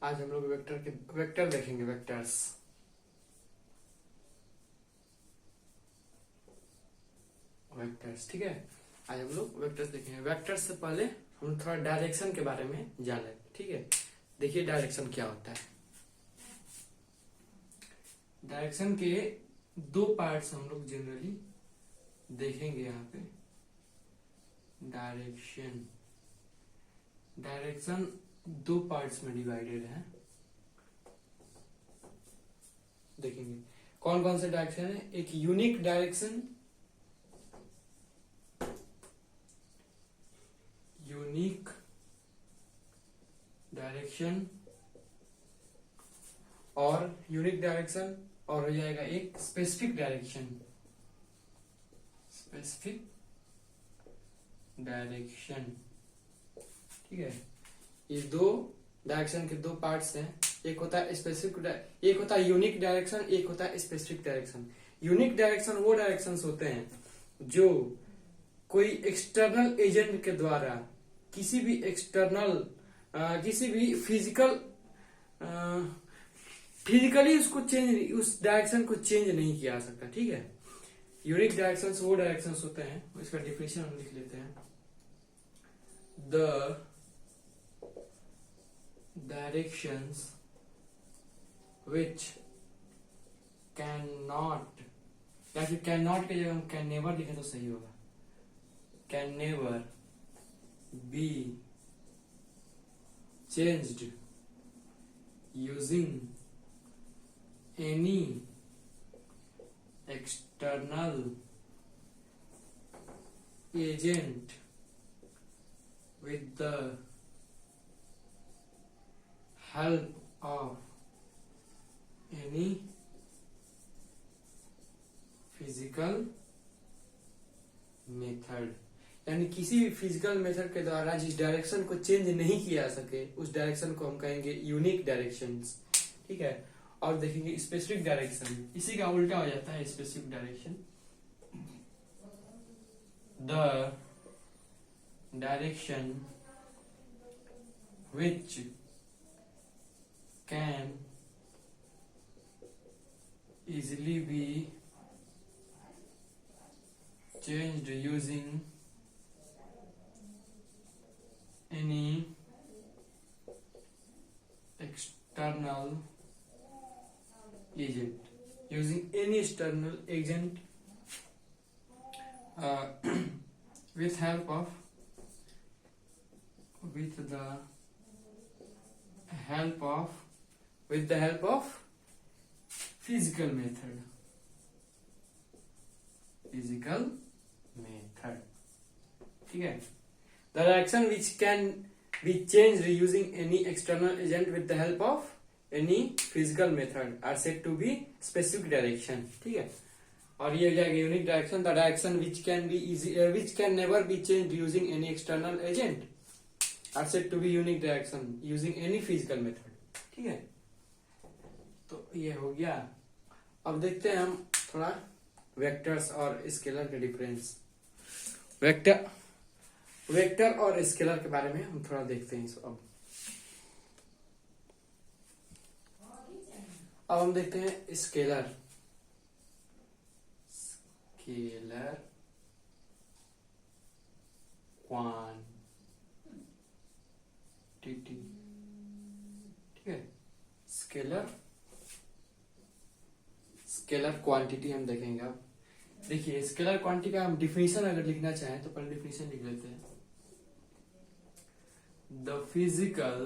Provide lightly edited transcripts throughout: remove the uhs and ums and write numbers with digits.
आज हम लोग वेक्टर देखेंगे, वेक्टर्स। ठीक है, आज हम लोग वेक्टर्स देखेंगे। वेक्टर्स से पहले हम थोड़ा डायरेक्शन के बारे में जान लें। ठीक है, देखिए डायरेक्शन क्या होता है। डायरेक्शन के दो पार्ट्स हम लोग जनरली देखेंगे यहाँ पे। डायरेक्शन दो पार्ट्स में डिवाइडेड है। देखेंगे कौन कौन से डायरेक्शन है। एक यूनिक डायरेक्शन, और हो जाएगा एक स्पेसिफिक डायरेक्शन। ठीक है, ये दो डायरेक्शन के दो पार्ट्स हैं। एक होता है एक होता है यूनिक डायरेक्शन, एक होता है स्पेसिफिक डायरेक्शन। यूनिक डायरेक्शन वो डायरेक्शंस होते हैं जो कोई एक्सटर्नल एजेंट के द्वारा किसी भी फिजिकली उस डायरेक्शन को चेंज नहीं किया जा सकता। ठीक है, यूनिक डायरेक्शंस वो डायरेक्शंस होते हैं, इसका डिफिनेशन हम लिख लेते हैं। The directions which can not, या फिर कैन नॉट की जगह हम कैन नेवर लिखें तो सही होगा। Can never be changed using any external agent with the help of any physical method। यानी किसी भी फिजिकल मेथड के द्वारा जिस डायरेक्शन को चेंज नहीं किया जा सके उस डायरेक्शन को हम कहेंगे यूनिक डायरेक्शंस। ठीक है, और देखेंगे स्पेसिफिक डायरेक्शन, इसी का उल्टा हो जाता है specific direction. The direction which can easily be changed using any external agent, using any external agent with the help of physical method। ठीक है, the direction which can be changed using any external agent with the help of any physical method are said to be specific direction। ठीक है, और ये हो जाएगा unique direction. The direction which can never be changed using any external agent are said to be unique direction using any physical method। ठीक है, तो ये हो गया। अब देखते हैं हम थोड़ा वेक्टर्स और स्केलर के डिफरेंस। वेक्टर और स्केलर के बारे में हम थोड़ा देखते हैं। अब हम देखते हैं स्केलर क्वांटिटी। ठीक है, स्केलर क्वांटिटी हम देखेंगे। अब देखिए स्केलर क्वांटिटी का हम डिफिनीशन अगर लिखना चाहें तो पहले डिफिनीशन लिख लेते हैं। The physical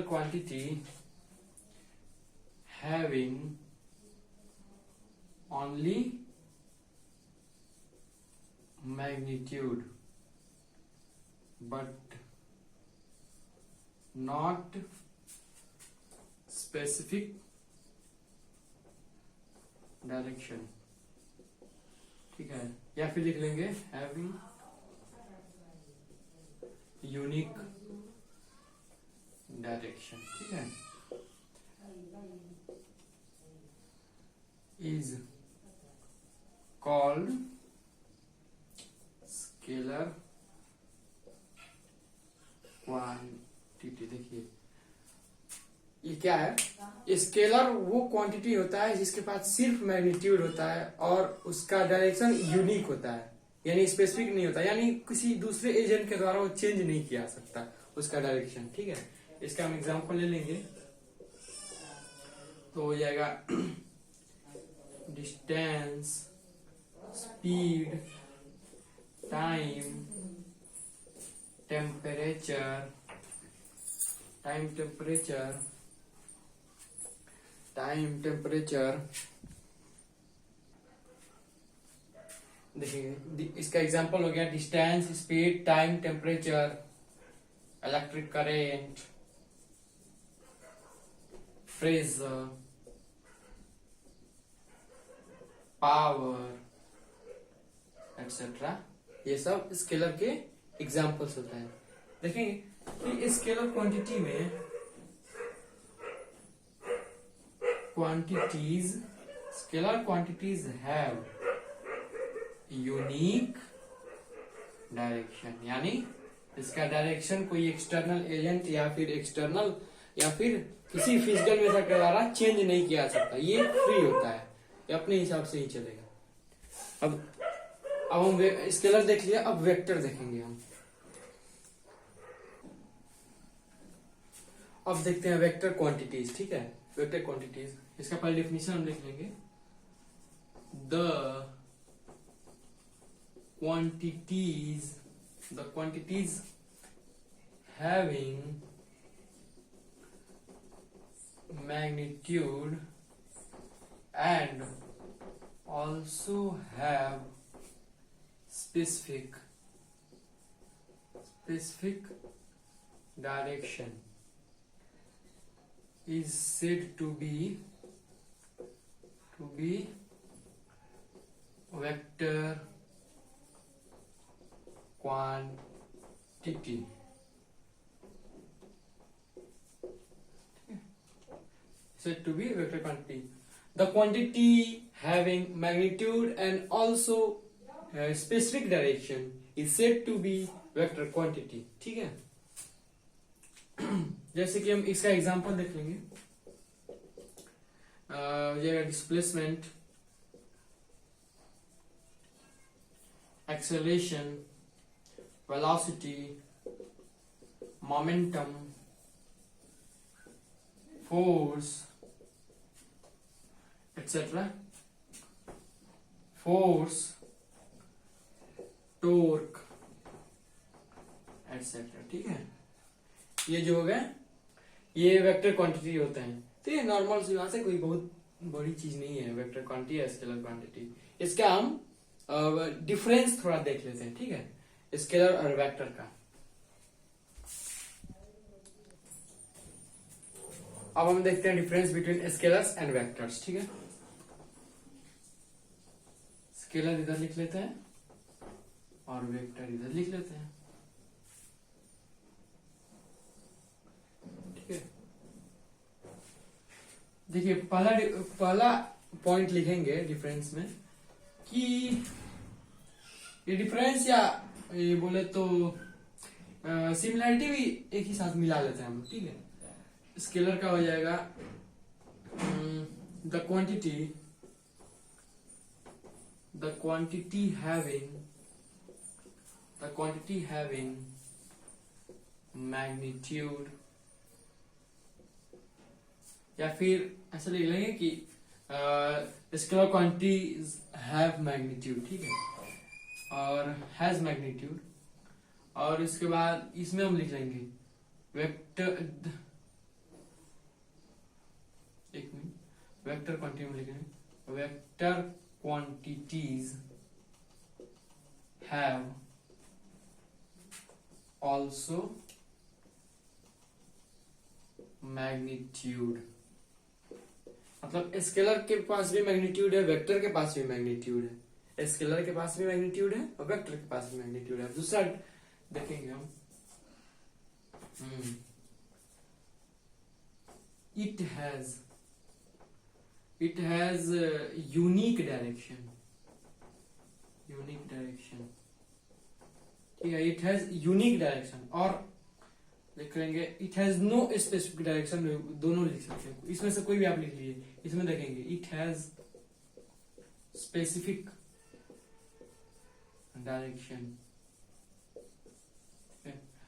quantity having only magnitude but not specific direction. ठीक है, या फिर लिख लेंगे हैविंग यूनिक डायरेक्शन। ठीक है, is called स्केलर क्वांटिटी। देखिए ये क्या है, स्केलर वो क्वांटिटी होता है जिसके पास सिर्फ मैग्नीट्यूड होता है और उसका डायरेक्शन यूनिक होता है, यानी स्पेसिफिक नहीं होता, यानी किसी दूसरे एजेंट के द्वारा वो चेंज नहीं किया सकता उसका डायरेक्शन। ठीक है, इसका हम एग्जांपल ले लेंगे तो हो जाएगा डिस्टेंस, स्पीड, टाइम, टेम्परेचर, देखिए इसका एग्जांपल हो गया distance, speed, time, temperature, electric current, pressure, power etcetera. ये सब स्केलर के एग्जांपल्स होता है। देखेंगे कि स्केलर क्वांटिटी में scalar quantities have unique direction, यानी इसका डायरेक्शन कोई एक्सटर्नल एजेंट या फिर किसी फिजिकल मेथड के द्वारा चेंज नहीं किया जा सकता। ये फ्री होता है, ये अपने हिसाब से ही चलेगा। अब हम स्केलर देख लिया, अब वेक्टर देखेंगे हम। अब देखते हैं वेक्टर क्वांटिटीज। ठीक है, वेक्टर क्वांटिटीज, इसका पहले डेफिनेशन हम लिख लेंगे। The quantities having magnitude and also have specific direction is said to be vector quantity। Said to be vector quantity. The quantity having magnitude and also specific direction is said to be vector quantity। ठीक है, जैसे कि हम इसका example देख लेंगे। ये displacement, acceleration, velocity, momentum, force etcetera, torque etcetera. ठीक है, ये जो हो गए ये वेक्टर क्वांटिटी होते हैं। तो ये नॉर्मल सी बात है, कोई बहुत बड़ी चीज नहीं है वेक्टर क्वांटिटी या स्केलर क्वांटिटी। इसका हम डिफरेंस थोड़ा देख लेते हैं। ठीक है, स्केलर और वेक्टर का। अब हम देखते हैं difference between scalars and vectors. ठीक है, स्केलर इधर लिख लेते हैं और वेक्टर इधर लिख लेते हैं। ठीक है, देखिए पहला पॉइंट लिखेंगे डिफरेंस में कि ये डिफरेंस या ये बोले तो सिमिलैरिटी भी एक ही साथ मिला लेते हैं हम। ठीक है, स्केलर का हो जाएगा द quantity having magnitude, या फिर ऐसा लिख लेंगे कि स्केलर क्वांटिटीज हैव मैग्नीट्यूड। ठीक है, और हैज मैग्नीट्यूड, और इसके बाद इसमें हम लिख लेंगे वेक्टर, एक मिनट, वेक्टर क्वांटिटी में लिखेंगे vector quantities have also magnitude. मतलब स्केलर के पास भी मैग्नीट्यूड है, वेक्टर के पास भी मैग्नीट्यूड है। स्केलर के पास भी मैग्नीट्यूड है और वेक्टर के पास भी मैग्नीट्यूड है। दूसरा देखेंगे हम, इट हैज यूनिक डायरेक्शन, ठीक है, इट हैज यूनिक डायरेक्शन, और लिख लेंगे it has no specific direction, दोनों लिख सकते हैं, इसमें से कोई भी आप लिख लीजिए। इसमें देखेंगे इट हैज स्पेसिफिक डायरेक्शन।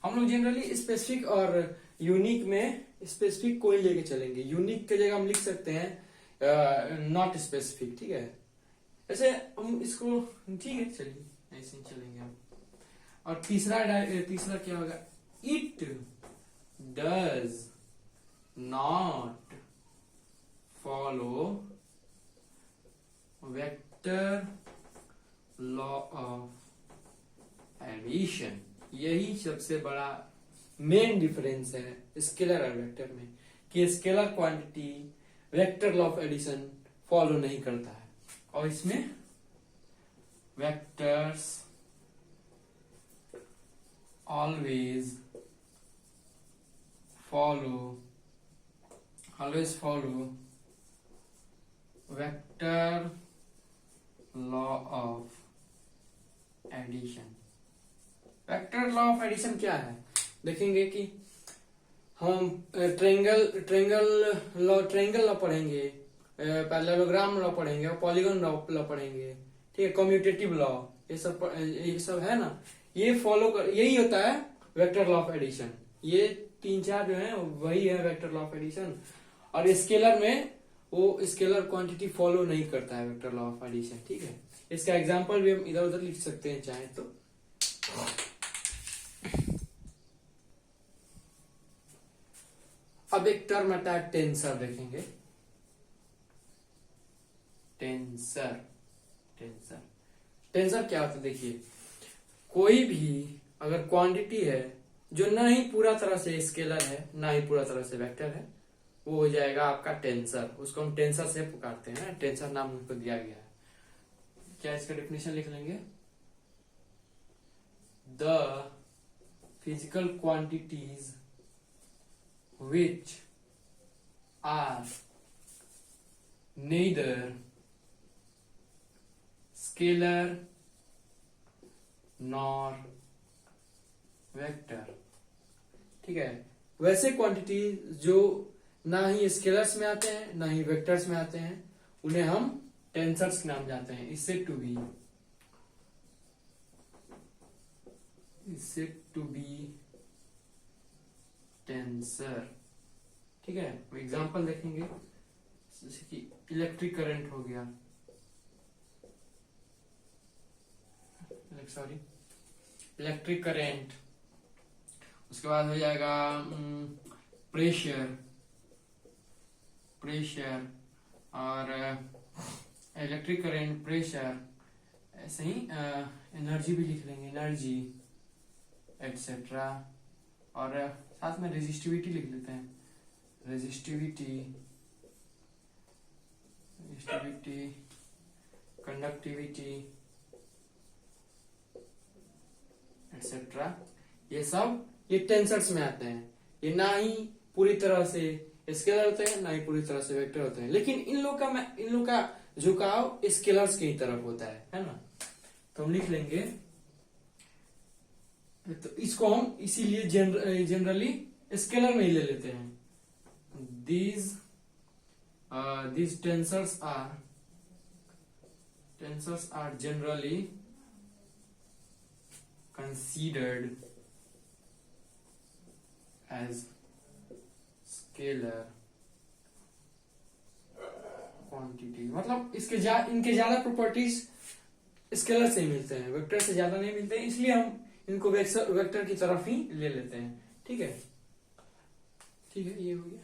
हम लोग जनरली स्पेसिफिक और यूनिक में स्पेसिफिक कोई लेके चलेंगे, यूनिक के जगह हम लिख सकते हैं नॉट स्पेसिफिक। ठीक है, ऐसे हम इसको, ठीक है चलिए ऐसे ही चलेंगे हम। और तीसरा क्या होगा, it does not follow vector law of addition. यही सबसे बड़ा मेन डिफरेंस है स्केलर और वेक्टर में, कि scalar quantity vector law of addition follow नहीं करता है, और इसमें vectors always follow vector law of addition। Vector law of addition क्या है, देखेंगे कि हम ट्रेंगल लॉ पढ़ेंगे, पैरेललोग्राम लॉ पढ़ेंगे, और पॉलीगॉन लॉ पढ़ेंगे। ठीक है, कम्यूटेटिव लॉ, ये सब है ना, ये फॉलो कर, यही होता है वेक्टर लॉ ऑफ एडिशन। ये 3-4 जो है वही है वेक्टर लॉ ऑफ एडिशन। और स्केलर में वो स्केलर क्वांटिटी फॉलो नहीं करता है वेक्टर लॉ ऑफ एडिशन। ठीक है, इसका एग्जांपल भी हम इधर उधर लिख सकते हैं चाहे तो। अब एक टर्म आता है टेंसर, देखेंगे टेंसर क्या होता है, देखिए कोई भी अगर क्वांटिटी है जो ना ही पूरा तरह से स्केलर है ना ही पूरा तरह से वेक्टर है, वो हो जाएगा आपका टेंसर। उसको हम टेंसर से पुकारते हैं, टेंसर नाम उनको दिया गया है। क्या इसका डेफिनेशन लिख लेंगे, the physical quantities which are neither scalar nor vector। ठीक है, वैसे क्वांटिटी जो ना ही स्केलर्स में आते हैं ना ही वेक्टर्स में आते हैं, उन्हें हम टेंसर्स के नाम जाते हैं। इससे टू बी टेंसर। ठीक है, एग्जांपल देखेंगे, जैसे कि इलेक्ट्रिक करंट हो गया, इलेक्ट्रिक करंट, उसके बाद हो जाएगा प्रेशर और इलेक्ट्रिक करंट, प्रेशर, ऐसे ही एनर्जी भी लिख लेंगे, एनर्जी एटसेट्रा। और साथ में रेजिस्टिविटी लिख लेते हैं, रेजिस्टिविटी, कंडक्टिविटी एटसेट्रा। ये सब ये टेंसर्स में आते हैं। ये ना ही पूरी तरह से स्केलर होते हैं ना ही पूरी तरह से वेक्टर होते हैं, लेकिन इन लोग का झुकाव स्केलर्स की तरफ होता है ना। तो हम लिख लेंगे, तो इसको हम इसीलिए जनरली स्केलर में ही ले लेते हैं। These tensors are generally considered as scalar quantity। मतलब इनके ज्यादा प्रॉपर्टीज स्केलर से ही मिलते हैं, वेक्टर से ज्यादा नहीं मिलते हैं, इसलिए हम इनको वेक्टर की तरफ ही ले लेते हैं। ठीक है, ये हो गया।